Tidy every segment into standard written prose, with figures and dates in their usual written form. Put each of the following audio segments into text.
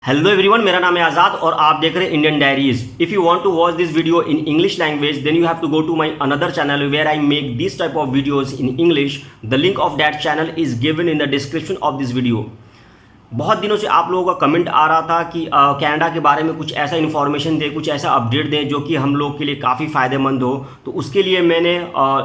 Hello everyone, मेरा नाम है आज़ाद और आप देख रहे हैं Indian diaries. If you want to watch this video in English language then you have to go to my another channel where I make this type of videos in English. The link of that channel is given in the description of this video. बहुत दिनों से आप लोगों का comment आ रहा था कि Canada के बारे में कुछ ऐसा इन्फॉर्मेशन दें, कुछ ऐसा अपडेट दें जो कि हम लोग के लिए काफ़ी फ़ायदेमंद हो। तो उसके लिए मैंने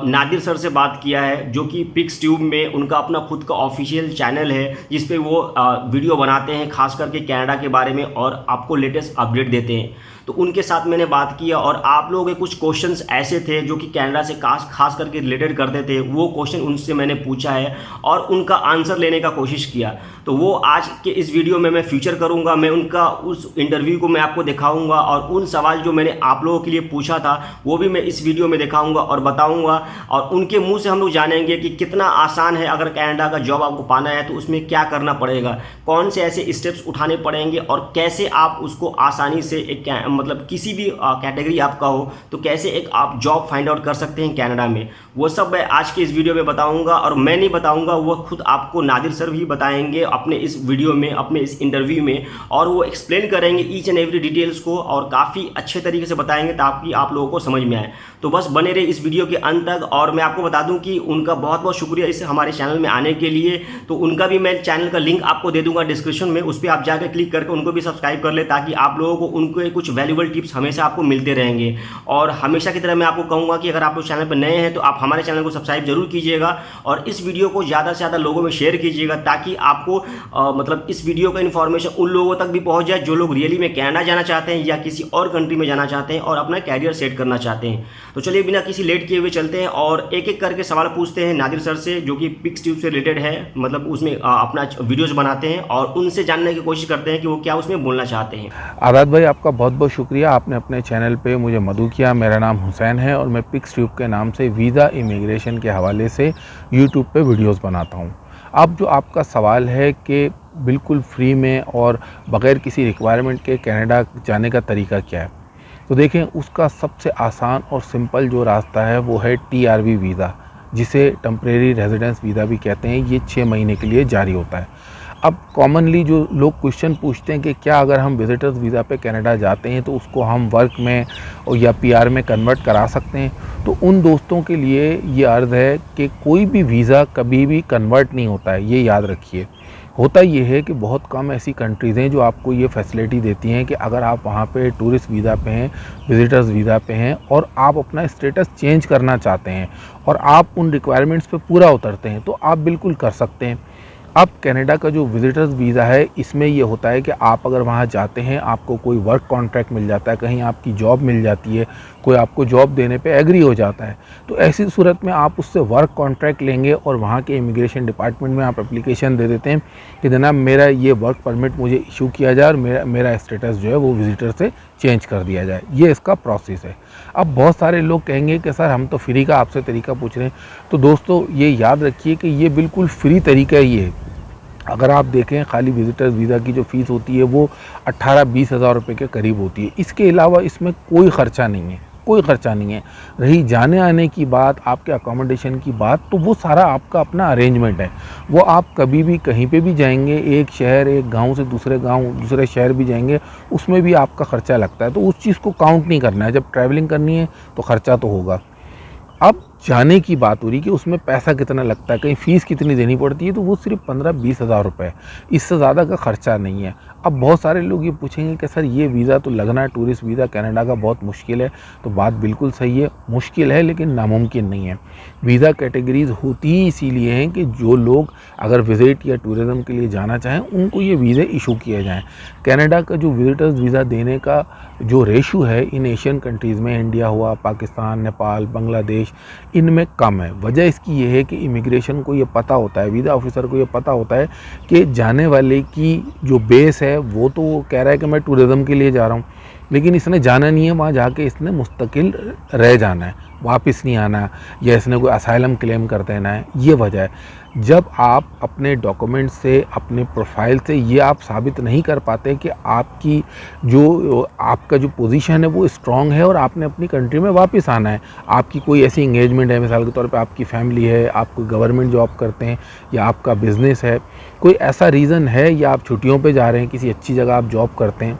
नादिर सर से बात किया है, जो कि पिक्स ट्यूब में उनका अपना खुद का ऑफिशियल चैनल है जिस पे वो वीडियो बनाते हैं खास करके कनाडा के बारे में और आपको लेटेस्ट अपडेट देते हैं। तो उनके साथ मैंने बात किया और आप लोगों के कुछ क्वेश्चंस ऐसे थे जो कि कनाडा से खास करके रिलेटेड करते थे। वो क्वेश्चन उनसे मैंने पूछा है और उनका आंसर लेने का कोशिश किया। तो वो आज के इस वीडियो में मैं फीचर करूंगा। मैं उनका उस इंटरव्यू को मैं आपको दिखाऊंगा और उन सवाल जो मैंने आप लोगों के लिए पूछा था वो भी मैं इस वीडियो में दिखाऊंगा और बताऊंगा। और उनके मुंह से हम लोग जानेंगे कि कितना आसान है अगर कनाडा का जॉब आपको पाना है तो उसमें क्या करना पड़ेगा, कौन से ऐसे स्टेप्स उठाने पड़ेंगे और कैसे आप उसको आसानी से एक मतलब किसी भी कैटेगरी आपका हो तो कैसे एक आप जॉब फाइंड आउट कर सकते हैं कनाडा में। वो सब मैं आज के इस वीडियो में बताऊंगा और मैं नहीं बताऊंगा, वो खुद आपको नादिर सर भी बताएंगे अपने इस वीडियो में, अपने इस इंटरव्यू में। और वो एक्सप्लेन करेंगे ईच एंड एवरी डिटेल्स को और काफ़ी अच्छे तरीके से बताएंगे ताकि आप लोगों को समझ में आए। तो बस बने रहे इस वीडियो के अंत तक। और मैं आपको बता दूं कि उनका बहुत बहुत शुक्रिया इस हमारे चैनल में आने के लिए। तो उनका भी मैं चैनल का लिंक आपको दे दूंगा डिस्क्रिप्शन में, उस पर आप जाकर क्लिक करके उनको भी सब्सक्राइब कर ले ताकि आप लोगों को उनके कुछ वैल्यूबल टिप्स हमेशा आपको मिलते रहेंगे। और हमेशा की तरह मैं आपको कहूँगा कि अगर आप लोग चैनल पर नए हैं तो आप हमारे चैनल को सब्सक्राइब जरूर कीजिएगा और इस वीडियो को ज़्यादा से ज़्यादा लोगों में शेयर कीजिएगा ताकि आपको मतलब इस वीडियो का इन्फॉर्मेशन उन लोगों तक भी पहुँच जाए जो लोग रियली में कनाडा जाना चाहते हैं या किसी और कंट्री में जाना चाहते हैं और अपना कैरियर सेट करना चाहते हैं। तो चलिए बिना किसी लेट किए हुए चलते हैं और एक एक करके सवाल पूछते हैं नादिर सर से, जो कि पिक्स ट्यूब से रिलेटेड है, मतलब उसमें अपना वीडियोज़ बनाते हैं और उनसे जानने की कोशिश करते हैं कि वो क्या उसमें बोलना चाहते हैं। आज़ाद भाई, आपका बहुत बहुत शुक्रिया। आपने अपने चैनल पे मुझे मदऊ किया। मेरा नाम हुसैन है और मैं पिक्स ट्यूब के नाम से वीज़ा इमिग्रेशन के हवाले से यूट्यूब पे वीडियोस बनाता हूँ। अब जो आपका सवाल है कि बिल्कुल फ्री में और बग़ैर किसी रिक्वायरमेंट के कनाडा जाने का तरीका क्या है, तो देखें उसका सबसे आसान और सिंपल जो रास्ता है वो है TRV वीज़ा, जिसे टेम्परेरी रेजिडेंस वीज़ा भी कहते हैं। ये 6 महीने के लिए जारी होता है। अब कॉमनली जो लोग क्वेश्चन पूछते हैं कि क्या अगर हम विजिटर्स वीज़ा पे कनाडा जाते हैं तो उसको हम वर्क में और या PR में कन्वर्ट करा सकते हैं, तो उन दोस्तों के लिए ये अर्ज़ है कि कोई भी वीज़ा कभी भी कन्वर्ट नहीं होता है, ये याद रखिए। होता ये है कि बहुत कम ऐसी कंट्रीज़ हैं जो आपको ये फैसिलिटी देती हैं कि अगर आप वहाँ पे टूरिस्ट वीज़ा पे हैं, विजिटर्स वीज़ा पे हैं और आप अपना स्टेटस चेंज करना चाहते हैं और आप उन रिक्वायरमेंट्स पे पूरा उतरते हैं तो आप बिल्कुल कर सकते हैं। अब कनाडा का जो विजिटर्स वीज़ा है इसमें ये होता है कि आप अगर वहाँ जाते हैं, आपको कोई वर्क कॉन्ट्रैक्ट मिल जाता है, कहीं आपकी जॉब मिल जाती है, कोई आपको जॉब देने पे एग्री हो जाता है, तो ऐसी सूरत में आप उससे वर्क कॉन्ट्रैक्ट लेंगे और वहाँ के इमिग्रेशन डिपार्टमेंट में आप एप्लीकेशन दे देते हैं कि जनाब मेरा ये वर्क परमिट मुझे इशू किया जाए और मेरा स्टेटस जो है वो विजिटर से चेंज कर दिया जाए। ये इसका प्रोसेस है। अब बहुत सारे लोग कहेंगे कि सर हम तो फ्री का आपसे तरीका पूछ रहे हैं, तो दोस्तों ये याद रखिए कि ये बिल्कुल फ्री तरीका ही है। अगर आप देखें खाली विजिटर्स वीज़ा की जो फ़ीस होती है वो 18-20 हज़ार रुपये के करीब होती है। इसके अलावा इसमें कोई ख़र्चा नहीं है, कोई ख़र्चा नहीं है। रही जाने आने की बात, आपके अकोमोडेशन की बात, तो वो सारा आपका अपना अरेंजमेंट है। वो आप कभी भी कहीं पे भी जाएंगे, एक शहर एक गांव से दूसरे शहर भी जाएंगे, उसमें भी आपका ख़र्चा लगता है, तो उस चीज़ को काउंट नहीं करना है। जब ट्रैवलिंग करनी है तो ख़र्चा तो होगा। अब जाने की बात हो रही कि उसमें पैसा कितना लगता है, कहीं फ़ीस कितनी देनी पड़ती है, तो वो सिर्फ 15-20 हज़ार रुपये, इससे ज़्यादा का ख़र्चा नहीं है। अब बहुत सारे लोग ये पूछेंगे कि सर ये वीज़ा तो लगना है, टूरिस्ट वीज़ा कनाडा का बहुत मुश्किल है। तो बात बिल्कुल सही है, मुश्किल है लेकिन नामुमकिन नहीं है। वीज़ा कैटेगरीज़ होती ही इसीलिए हैं कि जो लोग अगर विज़िट या टूरिज़म के लिए जाना चाहें उनको ये वीज़े इशू किए जाएँ। कनाडा का जो विज़िटर्स वीज़ा देने का जो रेशो है इन एशियन कंट्रीज़ में, इंडिया हुआ, पाकिस्तान, नेपाल, बांग्लादेश, इनमें कम है। वजह इसकी ये है कि इमिग्रेशन को ये पता होता है, वीज़ा ऑफिसर को ये पता होता है कि जाने वाले की जो बेस है वो तो वो कह रहा है कि मैं टूरिज़म के लिए जा रहा हूँ, लेकिन इसने जाना नहीं है वहाँ जाके, इसने मुस्तकिल रह जाना है, वापस नहीं आना, या इसने कोई असाइलम क्लेम कर देना है, ये वजह है। जब आप अपने डॉक्यूमेंट से, अपने प्रोफाइल से ये आप साबित नहीं कर पाते कि आपका जो पोजीशन है वो स्ट्रांग है और आपने अपनी कंट्री में वापस आना है, आपकी कोई ऐसी एंगेजमेंट है, मिसाल के तौर पे आपकी फैमिली है, आप कोई गवर्नमेंट जॉब करते हैं या आपका बिज़नेस है, कोई ऐसा रीज़न है, या आप छुट्टियों पे जा रहे हैं, किसी अच्छी जगह आप जॉब करते हैं,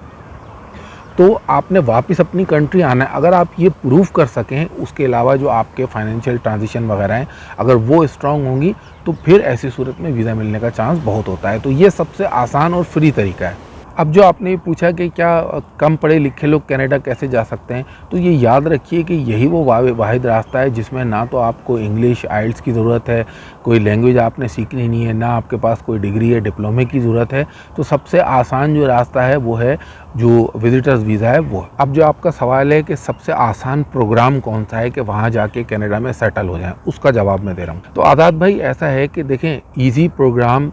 तो आपने वापस अपनी कंट्री आना है। अगर आप ये प्रूव कर सकें, उसके अलावा जो आपके फाइनेंशियल ट्रांजिशन वगैरह हैं अगर वो स्ट्रांग होंगी, तो फिर ऐसी सूरत में वीज़ा मिलने का चांस बहुत होता है। तो ये सबसे आसान और फ्री तरीका है। अब जो आपने ये पूछा कि क्या कम पढ़े लिखे लोग कनाडा कैसे जा सकते हैं, तो ये याद रखिए कि यही वो वाहिद रास्ता है जिसमें ना तो आपको इंग्लिश आइल्स की ज़रूरत है, कोई लैंग्वेज आपने सीखनी नहीं है, ना आपके पास कोई डिग्री या डिप्लोमे की ज़रूरत है। तो सबसे आसान जो रास्ता है वो है जो विजिटर्स वीज़ा है वो। अब जो आपका सवाल है कि सबसे आसान प्रोग्राम कौन सा है कि वहाँ जाके कनाडा में सेटल हो जाएं, उसका जवाब मैं दे रहा हूँ। तो आज़ाद भाई ऐसा है कि देखें, ईजी प्रोग्राम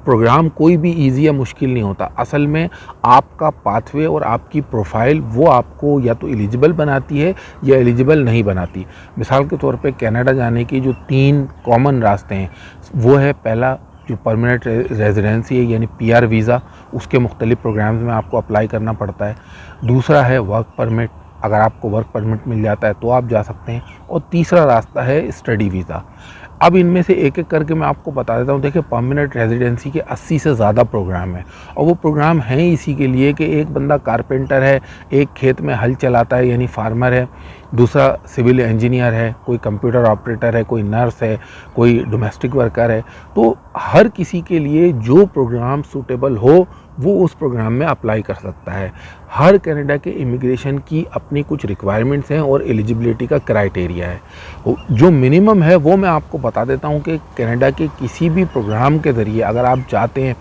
प्रोग्राम कोई भी इजी या मुश्किल नहीं होता। असल में आपका पाथवे और आपकी प्रोफाइल वो आपको या तो एलिजिबल बनाती है या एलिजिबल नहीं बनाती। मिसाल के तौर पे कनाडा जाने की जो 3 कॉमन रास्ते हैं वो है, पहला जो परमानेंट रेजिडेंसी है यानी PR वीज़ा, उसके मुख्तलिफ प्रोग्राम्स में आपको अप्लाई करना पड़ता है। दूसरा है वर्क परमिट, अगर आपको वर्क परमिट मिल जाता है तो आप जा सकते हैं। और तीसरा रास्ता है स्टडी वीज़ा। अब इनमें से एक एक करके मैं आपको बता देता हूँ। देखिए, परमानेंट रेजिडेंसी के 80 से ज़्यादा प्रोग्राम हैं और वो प्रोग्राम हैं इसी के लिए कि एक बंदा कारपेंटर है, एक खेत में हल चलाता है यानी फार्मर है, दूसरा सिविल इंजीनियर है, कोई कंप्यूटर ऑपरेटर है, कोई नर्स है, कोई डोमेस्टिक वर्कर है। तो हर किसी के लिए जो प्रोग्राम सूटेबल हो वो उस प्रोग्राम में अप्लाई कर सकता है। हर कनाडा के इमिग्रेशन की अपनी कुछ रिक्वायरमेंट्स हैं और एलिजिबिलिटी का क्राइटेरिया है। जो मिनिमम है वो मैं आपको बता देता हूँ कि कनाडा के किसी भी प्रोग्राम के ज़रिए अगर आप चाहते हैं,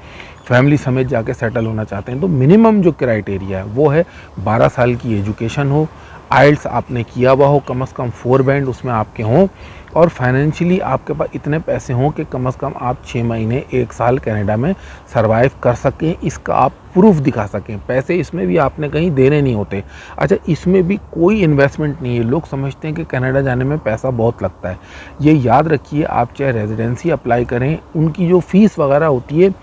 फैमिली समेत जाके सेटल होना चाहते हैं, तो मिनिमम जो क्राइटेरिया है वो है 12 साल की एजुकेशन हो, आइल्स आपने किया हुआ हो, कम से कम 4 बैंड उसमें आपके हों, और फाइनेंशियली आपके पास इतने पैसे हों कि कम से कम आप 6 महीने 1 साल कनाडा में सरवाइव कर सकें। इसका आप प्रूफ दिखा सकें। पैसे इसमें भी आपने कहीं देने नहीं होते। अच्छा, इसमें भी कोई इन्वेस्टमेंट नहीं है। लोग समझते हैं कि कनाडा जाने में पैसा बहुत लगता है। ये याद रखिए, आप चाहे रेजिडेंसी अप्लाई करें, उनकी जो फ़ीस वगैरह होती है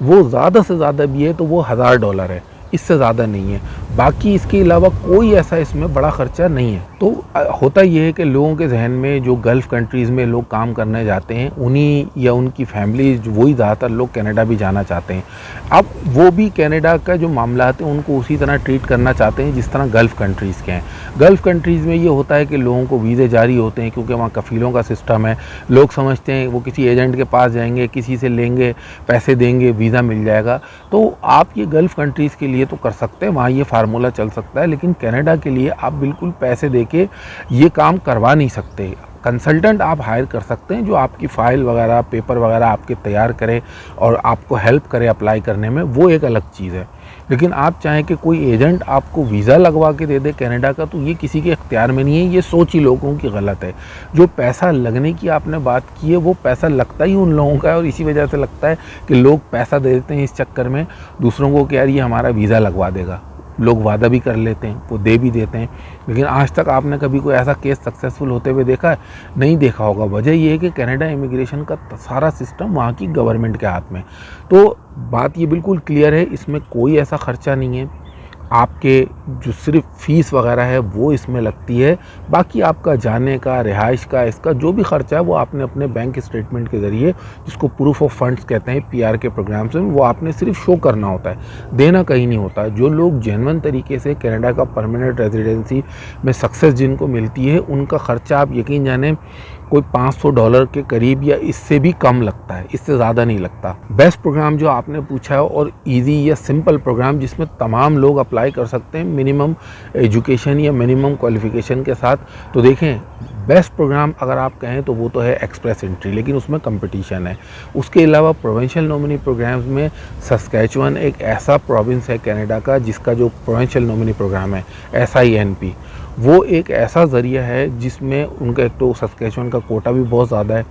वो ज़्यादा से ज़्यादा भी है तो वो $1000 है, इससे ज़्यादा नहीं है। बाकी इसके अलावा कोई ऐसा इसमें बड़ा ख़र्चा नहीं है। तो होता ये है कि लोगों के जहन में जो गल्फ़ कंट्रीज़ में लोग काम करने जाते हैं, उन्हीं या उनकी फैमिलीज़, वही ज़्यादातर लोग कनाडा भी जाना चाहते हैं। अब वो भी कनाडा का जो मामला है उनको उसी तरह ट्रीट करना चाहते हैं जिस तरह गल्फ़ कंट्रीज़ के हैं। गल्फ़ कंट्रीज़ में ये होता है कि लोगों को वीज़े जारी होते हैं क्योंकि वहाँ कफ़ीलों का सिस्टम है। लोग समझते हैं वो किसी एजेंट के पास जाएंगे, किसी से लेंगे, पैसे देंगे, वीज़ा मिल जाएगा। तो आप ये गल्फ़ कंट्रीज़ के लिए तो कर सकते हैं, वहाँ ये फार्मूला चल सकता है, लेकिन कनाडा के लिए आप बिल्कुल पैसे देके ये काम करवा नहीं सकते। कंसल्टेंट आप हायर कर सकते हैं जो आपकी फ़ाइल वगैरह, पेपर वगैरह आपके तैयार करे और आपको हेल्प करे अप्लाई करने में, वो एक अलग चीज़ है। लेकिन आप चाहें कि कोई एजेंट आपको वीज़ा लगवा के दे दे कनाडा का, तो ये किसी के इख्तियार में नहीं है। ये सोच ही लोगों की गलत है। जो पैसा लगने की आपने बात की है, वो पैसा लगता ही उन लोगों का है और इसी वजह से लगता है कि लोग पैसा दे देते हैं इस चक्कर में दूसरों को कि यार ये हमारा वीज़ा लगवा देगा। लोग वादा भी कर लेते हैं, वो दे भी देते हैं, लेकिन आज तक आपने कभी कोई ऐसा केस सक्सेसफुल होते हुए देखा है? नहीं देखा होगा। वजह ये है कि कनाडा इमिग्रेशन का सारा सिस्टम वहाँ की गवर्नमेंट के हाथ में। तो बात ये बिल्कुल क्लियर है, इसमें कोई ऐसा ख़र्चा नहीं है। आपके जो सिर्फ फ़ीस वगैरह है वो इसमें लगती है, बाकी आपका जाने का, रिहाइश का, इसका जो भी ख़र्चा है वो आपने अपने बैंक स्टेटमेंट के ज़रिए, जिसको प्रूफ ऑफ फंड्स कहते हैं PR के प्रोग्राम्स में, वो आपने सिर्फ शो करना होता है, देना कहीं नहीं होता। जो लोग जेन्युइन तरीके से कनाडा का परमानेंट रेजिडेंसी में सक्सेस जिनको मिलती है, उनका ख़र्चा आप यकीन जाने कोई $500 के करीब या इससे भी कम लगता है, इससे ज़्यादा नहीं लगता। बेस्ट प्रोग्राम जो आपने पूछा है और इजी या सिंपल प्रोग्राम जिसमें तमाम लोग अप्लाई कर सकते हैं मिनिमम एजुकेशन या मिनिमम क्वालिफ़िकेशन के साथ, तो देखें बेस्ट प्रोग्राम अगर आप कहें तो वो तो है एक्सप्रेस एंट्री, लेकिन उसमें कंपटीशन है। उसके अलावा प्रोविंशियल नॉमिनी प्रोग्राम्स में सस्कैचुअन एक ऐसा प्रोविंस है कनाडा का जिसका जो प्रोविंशियल नॉमिनी प्रोग्राम है SINP, वो एक ऐसा ज़रिया है जिसमें उनका एक तो सस्कैचुअन का कोटा भी बहुत ज़्यादा है,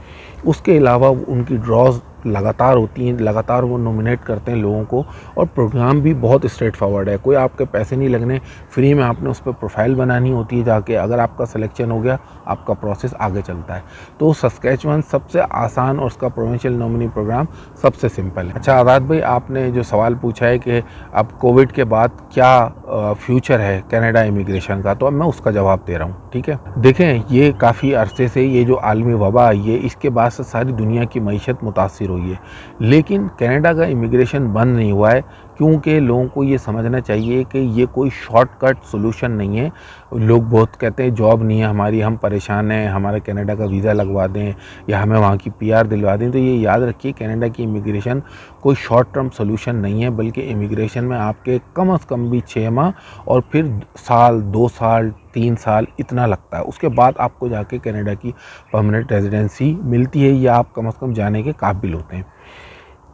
उसके अलावा उनकी ड्रॉज लगातार होती हैं, लगातार वो नॉमिनेट करते हैं लोगों को, और प्रोग्राम भी बहुत स्ट्रेट फॉरवर्ड है। कोई आपके पैसे नहीं लगने, फ्री में आपने उस पर प्रोफाइल बनानी होती है जाके, अगर आपका सिलेक्शन हो गया आपका प्रोसेस आगे चलता है। तो सस्केचुअन सबसे आसान और उसका प्रोविंशियल नॉमिनी प्रोग्राम सबसे सिंपल है। अच्छा आज़ाद भाई, आपने जो सवाल पूछा है कि अब कोविड के बाद क्या फ्यूचर है कनाडा इमिग्रेशन का, तो अब मैं उसका जवाब दे रहा हूँ, ठीक है। देखें, ये काफ़ी अरसे से ये जो आलमी वबा आई है, इसके बाद से सारी दुनिया की मईशत मुतासिर हुई है, लेकिन कनाडा का इमिग्रेशन बंद नहीं हुआ है, क्योंकि लोगों को ये समझना चाहिए कि ये कोई शॉर्टकट सॉल्यूशन नहीं है। लोग बहुत कहते हैं जॉब नहीं है हमारी, हम परेशान हैं, हमारा कनाडा का वीज़ा लगवा दें या हमें वहाँ की PR दिलवा दें। तो ये याद रखिए, कनाडा की इमिग्रेशन कोई शॉर्ट टर्म सॉल्यूशन नहीं है, बल्कि इमिग्रेशन में आपके कम से कम भी 6 माह और फिर साल, 2 साल, 3 साल इतना लगता है। उसके बाद आपको जाके कनाडा की परमानेंट रेजिडेंसी मिलती है या आप कम से कम जाने के काबिल होते हैं।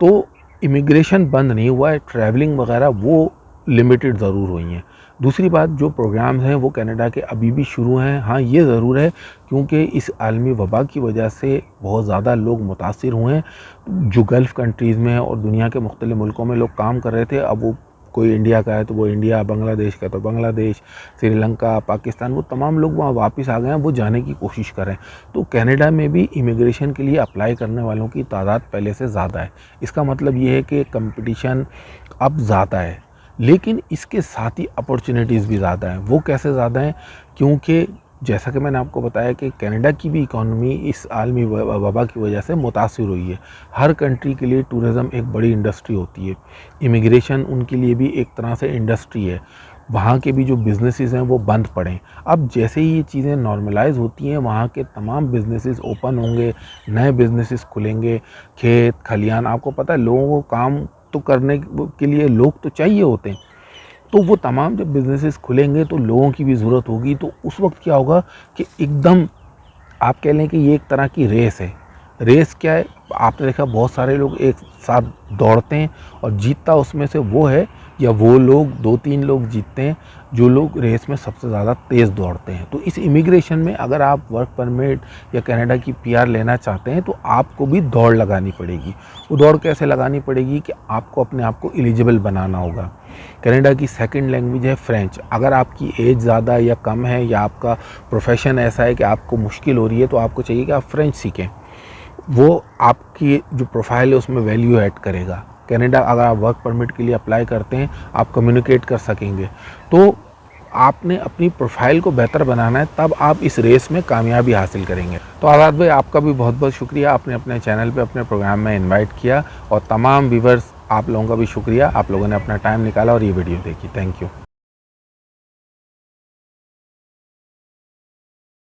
तो इमिग्रेशन बंद नहीं हुआ है, ट्रैवलिंग वगैरह वो लिमिटेड ज़रूर हुई हैं। दूसरी बात, जो प्रोग्राम्स हैं वो कनाडा के अभी भी शुरू हैं। हाँ, ये ज़रूर है, क्योंकि इस आलमी वबा की वजह से बहुत ज़्यादा लोग मुतासिर हुए हैं। जो गल्फ़ कंट्रीज़ में और दुनिया के मुख्तलिफ़ मुल्कों में लोग काम कर रहे थे, अब वो कोई इंडिया का है तो वो इंडिया, बांग्लादेश का तो बांग्लादेश, श्रीलंका, पाकिस्तान, वो तमाम लोग वहाँ वापस आ गए हैं, वो जाने की कोशिश कर रहे हैं। तो कनाडा में भी इमिग्रेशन के लिए अप्लाई करने वालों की तादाद पहले से ज़्यादा है। इसका मतलब ये है कि कंपटीशन अब ज़्यादा है, लेकिन इसके साथ ही अपॉर्चुनिटीज़ भी ज़्यादा हैं। वो कैसे ज़्यादा हैं? क्योंकि जैसा कि मैंने आपको बताया कि कनाडा की भी इकॉनमी इस आलमी वबा की वजह से मुतासिर हुई है। हर कंट्री के लिए टूरिज़म एक बड़ी इंडस्ट्री होती है, इमिग्रेशन उनके लिए भी एक तरह से इंडस्ट्री है। वहाँ के भी जो बिज़नेसेस हैं वो बंद पड़े। अब जैसे ही ये चीज़ें नॉर्मलाइज़ होती हैं, वहाँ के तमाम बिज़नेसेस ओपन होंगे, नए बिज़नेसेस खुलेंगे, खेत खलियान, आपको पता है लोगों को काम तो करने के लिए लोग तो चाहिए होते हैं। तो वो तमाम जब बिज़नेसेस खुलेंगे तो लोगों की भी ज़रूरत होगी। तो उस वक्त क्या होगा कि एकदम आप कह लें कि ये एक तरह की रेस है। रेस क्या है? आपने देखा बहुत सारे लोग एक साथ दौड़ते हैं और जीतता उसमें से वो है, या वो लोग 2-3 लोग जीतते हैं जो लोग रेस में सबसे ज़्यादा तेज़ दौड़ते हैं। तो इस इमिग्रेशन में अगर आप वर्क परमिट या कनाडा की PR लेना चाहते हैं तो आपको भी दौड़ लगानी पड़ेगी। वो दौड़ कैसे लगानी पड़ेगी कि आपको अपने आप को एलिजिबल बनाना होगा। कनाडा की सेकंड लैंग्वेज है फ्रेंच। अगर आपकी एज ज़्यादा या कम है या आपका प्रोफेशन ऐसा है कि आपको मुश्किल हो रही है, तो आपको चाहिए कि आप फ्रेंच सीखें। वो आपकी जो प्रोफाइल है उसमें वैल्यू ऐड करेगा। कनाडा अगर आप वर्क परमिट के लिए अप्लाई करते हैं, आप कम्युनिकेट कर सकेंगे। तो आपने अपनी प्रोफाइल को बेहतर बनाना है, तब आप इस रेस में कामयाबी हासिल करेंगे। तो आज़ाद भाई, आपका भी बहुत बहुत शुक्रिया, आपने अपने चैनल पे अपने प्रोग्राम में इनवाइट किया, और तमाम व्यूवर्स आप लोगों का भी शुक्रिया, आप लोगों ने अपना टाइम निकाला और ये वीडियो देखी। Thank you.